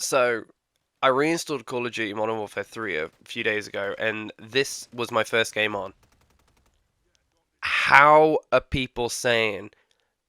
So I reinstalled Call of Duty Modern Warfare 3 a few days ago, and this was my first game on. How are people saying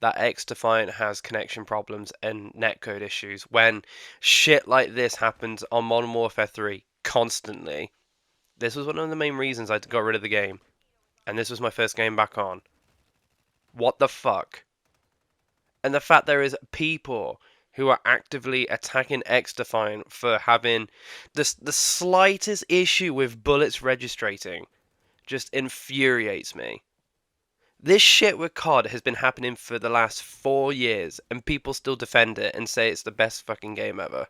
that XDefiant has connection problems and netcode issues when shit like this happens on Modern Warfare 3 constantly? This was one of the main reasons I got rid of the game, and this was my first game back on. What the fuck? And the fact there is people who are actively attacking XDefiant for having the slightest issue with bullets registrating just infuriates me. This shit with COD has been happening for the last 4 years, and people still defend it and say it's the best fucking game ever.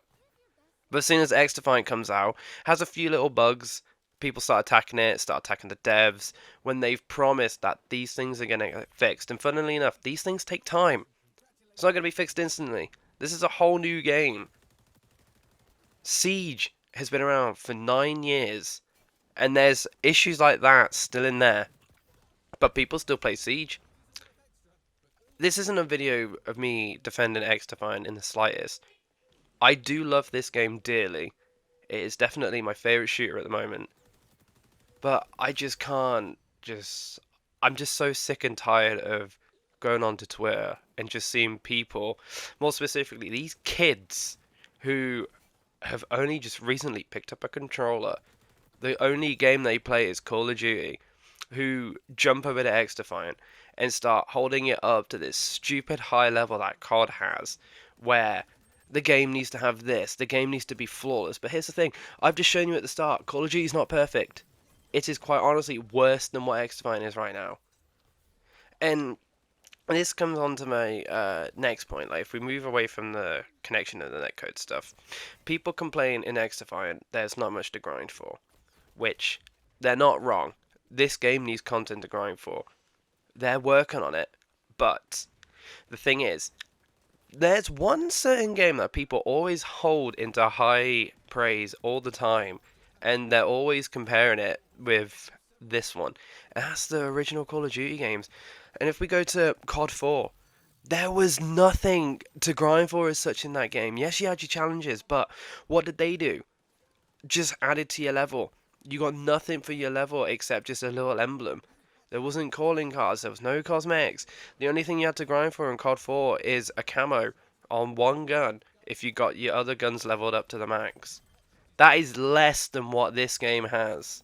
But as soon as XDefiant comes out, has a few little bugs, people start attacking it, start attacking the devs, when they've promised that these things are going to get fixed. And funnily enough, these things take time. It's not going to be fixed instantly. This is a whole new game. Siege has been around for 9 years, and there's issues like that still in there, but people still play Siege. This isn't a video of me defending XDefiant in the slightest. I do love this game dearly. It is definitely my favourite shooter at the moment. But I just can't just... I'm just so sick and tired of going onto Twitter and just seeing people, more specifically these kids, who have only just recently picked up a controller. The only game they play is Call of Duty, who jump over to XDefiant and start holding it up to this stupid high level that COD has, where the game needs to have this, the game needs to be flawless. But here's the thing, I've just shown you at the start, Call of Duty is not perfect. It is quite honestly worse than what XDefiant is right now. And this comes on to my next point. Like, if we move away from the connection and the netcode stuff, people complain in XDefiant there's not much to grind for, which they're not wrong. This game needs content to grind for. They're working on it, but the thing is, there's one certain game that people always hold into high praise all the time, and they're always comparing it with this one. And that's the original Call of Duty games. And if we go to COD 4, there was nothing to grind for as such in that game. Yes, you had your challenges, but what did they do? Just added to your level. You got nothing for your level except just a little emblem. There wasn't calling cards, there was no cosmetics. The only thing you had to grind for in COD 4 is a camo on one gun if you got your other guns leveled up to the max. That is less than what this game has.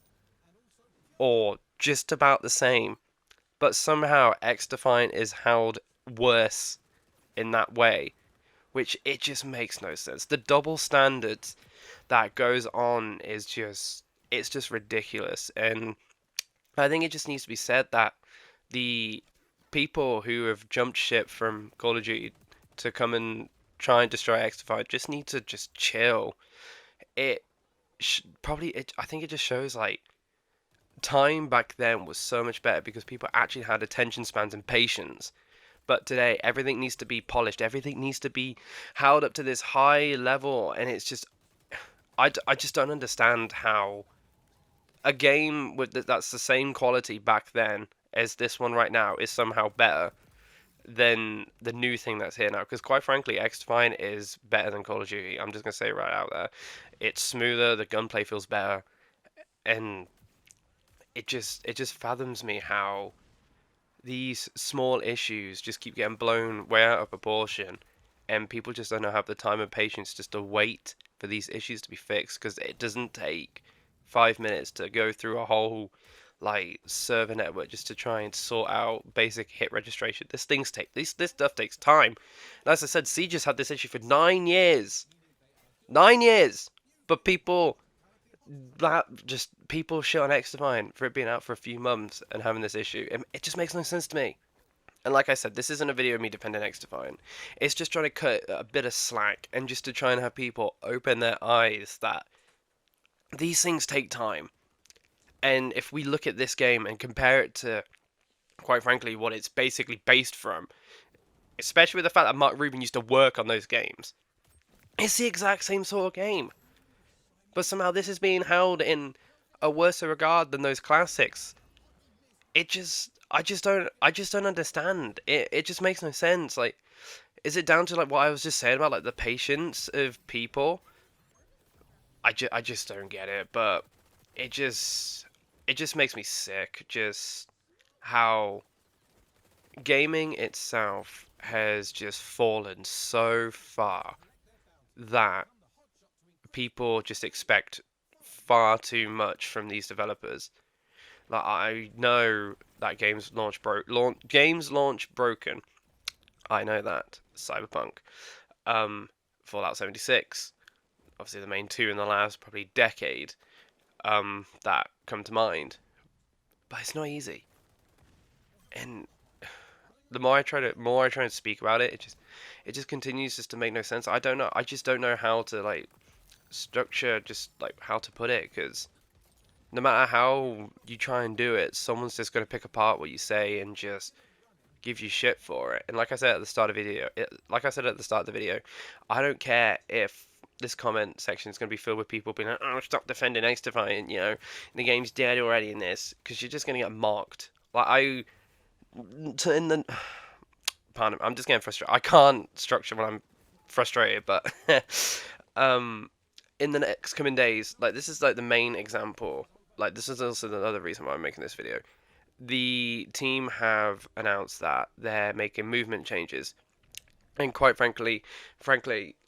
Or just about the same. But somehow XDefiant is held worse in that way, which it just makes no sense. The double standards that goes on is just, it's just ridiculous. And I think it just needs to be said that the people who have jumped ship from Call of Duty to come and try and destroy XDefiant just need to just chill. It probably, I think it just shows like time back then was so much better because people actually had attention spans and patience. But today, everything needs to be polished. Everything needs to be held up to this high level, and it's just, I just don't understand how a game with that's the same quality back then as this one right now is somehow better than the new thing that's here now. Because quite frankly, XDefiant is better than Call of Duty. I'm just gonna say it right out there. It's smoother. The gunplay feels better, and it just fathoms me how these small issues just keep getting blown way out of proportion, and people just don't have the time and patience just to wait for these issues to be fixed, because it doesn't take 5 minutes to go through a whole like server network just to try and sort out basic hit registration. This stuff takes time. And as I said, Siege has had this issue for 9 years. 9 years! But people shit on XDefiant for it being out for a few months and having this issue. It just makes no sense to me. And like I said, this isn't a video of me defending XDefiant. It's just trying to cut a bit of slack and just to try and have people open their eyes that these things take time. And if we look at this game and compare it to, quite frankly, what it's basically based from, especially with the fact that Mark Rubin used to work on those games, it's the exact same sort of game. But somehow this is being held in a worse regard than those classics. I just don't understand. It just makes no sense. Like, is it down to like what I was just saying about like the patience of people? I just don't get it, but it just it just makes me sick. Just how gaming itself has just fallen so far that people just expect far too much from these developers. Like I know that games launch broken. I know that Cyberpunk, um, Fallout 76, obviously the main two in the last probably decade, that come to mind. But it's not easy, and more I try to speak about it, it just continues just to make no sense. I don't know. I just don't know how to like structure, just like how to put it, because no matter how you try and do it, someone's just gonna pick apart what you say and just give you shit for it. And like I said at the start of the video, I don't care if this comment section is going to be filled with people being like, "Oh, stop defending XDefiant," the game's dead already in this, because you're just going to get mocked. Like in the, pardon, I'm just getting frustrated. I can't structure when I'm frustrated, but um, in the next coming days, like this is like the main example. Like this is also another reason why I'm making this video. The team have announced that they're making movement changes, and quite frankly,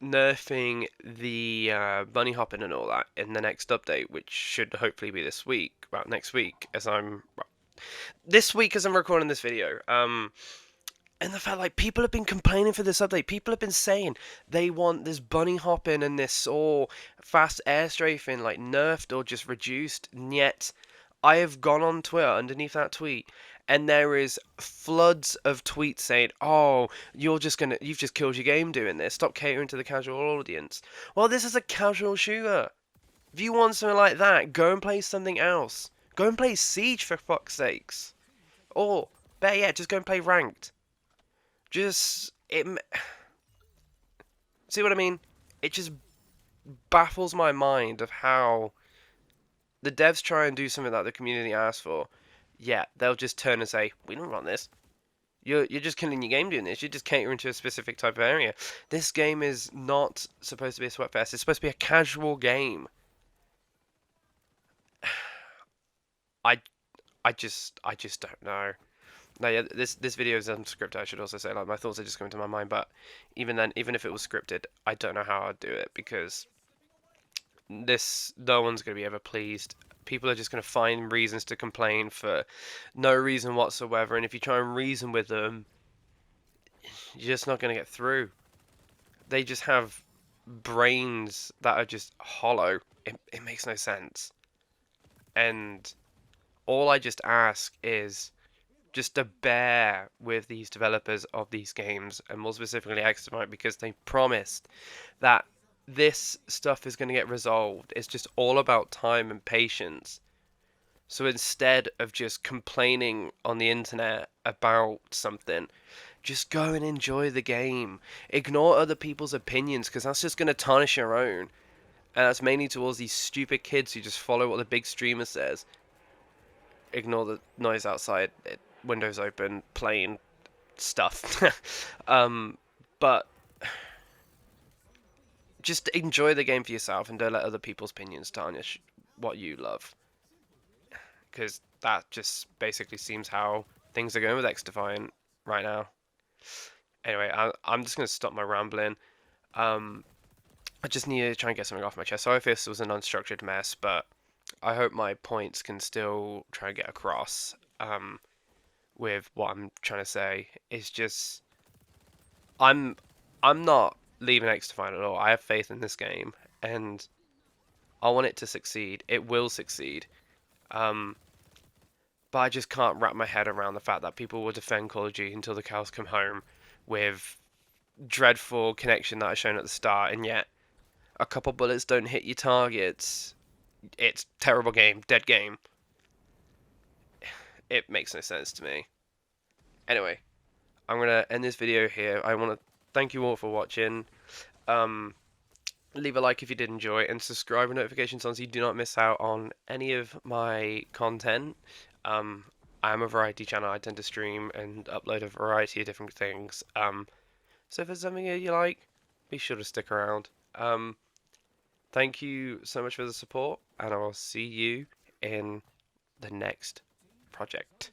nerfing the bunny hopping and all that in the next update, which should hopefully be this week. Well, next week, this week as I'm recording this video. And the fact, like, people have been complaining for this update. People have been saying they want this bunny hopping and this all fast air strafing like nerfed or just reduced. And yet, I have gone on Twitter underneath that tweet, and there is floods of tweets saying, "Oh, you've just killed your game doing this. Stop catering to the casual audience." Well, this is a casual shooter. If you want something like that, go and play something else. Go and play Siege for fuck's sakes. Or better yet, just go and play ranked. Just it. See what I mean? It just baffles my mind of how the devs try and do something that the community asks for. Yeah, they'll just turn and say, "We don't want this. You're just killing your game doing this. You're just catering to a specific type of area. This game is not supposed to be a sweatfest. It's supposed to be a casual game." I I just don't know. No, yeah, this video is unscripted. I should also say, like, my thoughts are just coming to my mind. But even then, even if it was scripted, I don't know how I'd do it, because no one's gonna be ever pleased. People are just gonna find reasons to complain for no reason whatsoever, and if you try and reason with them, you're just not gonna get through. They just have brains that are just hollow. It makes no sense. And all I just ask is just to bear with these developers of these games, and more specifically XDefiant, because they promised that this stuff is going to get resolved. It's just all about time and patience. So instead of just complaining on the internet about something, just go and enjoy the game. Ignore other people's opinions, because that's just going to tarnish your own. And that's mainly towards these stupid kids who just follow what the big streamer says. Ignore the noise outside. Windows open, playing stuff. But just enjoy the game for yourself, and don't let other people's opinions tarnish what you love. Because that just basically seems how things are going with XDefiant right now. Anyway, I'm just going to stop my rambling. I just need to try and get something off my chest. Sorry if this was an unstructured mess, but I hope my points can still try and get across. With what I'm trying to say, it's just I'm not leaving XDefiant at all. I have faith in this game, and I want it to succeed. It will succeed. Um, but I just can't wrap my head around the fact that people will defend Call of Duty until the cows come home with dreadful connection that I shown at the start, and yet a couple bullets don't hit your targets. It's terrible game, dead game. It makes no sense to me. Anyway, I'm gonna end this video here. I want to thank you all for watching. Leave a like if you did enjoy, and subscribe with notifications on so you do not miss out on any of my content. I am a variety channel. I tend to stream and upload a variety of different things. So if there's something you like, be sure to stick around. Thank you so much for the support, and I will see you in the next project.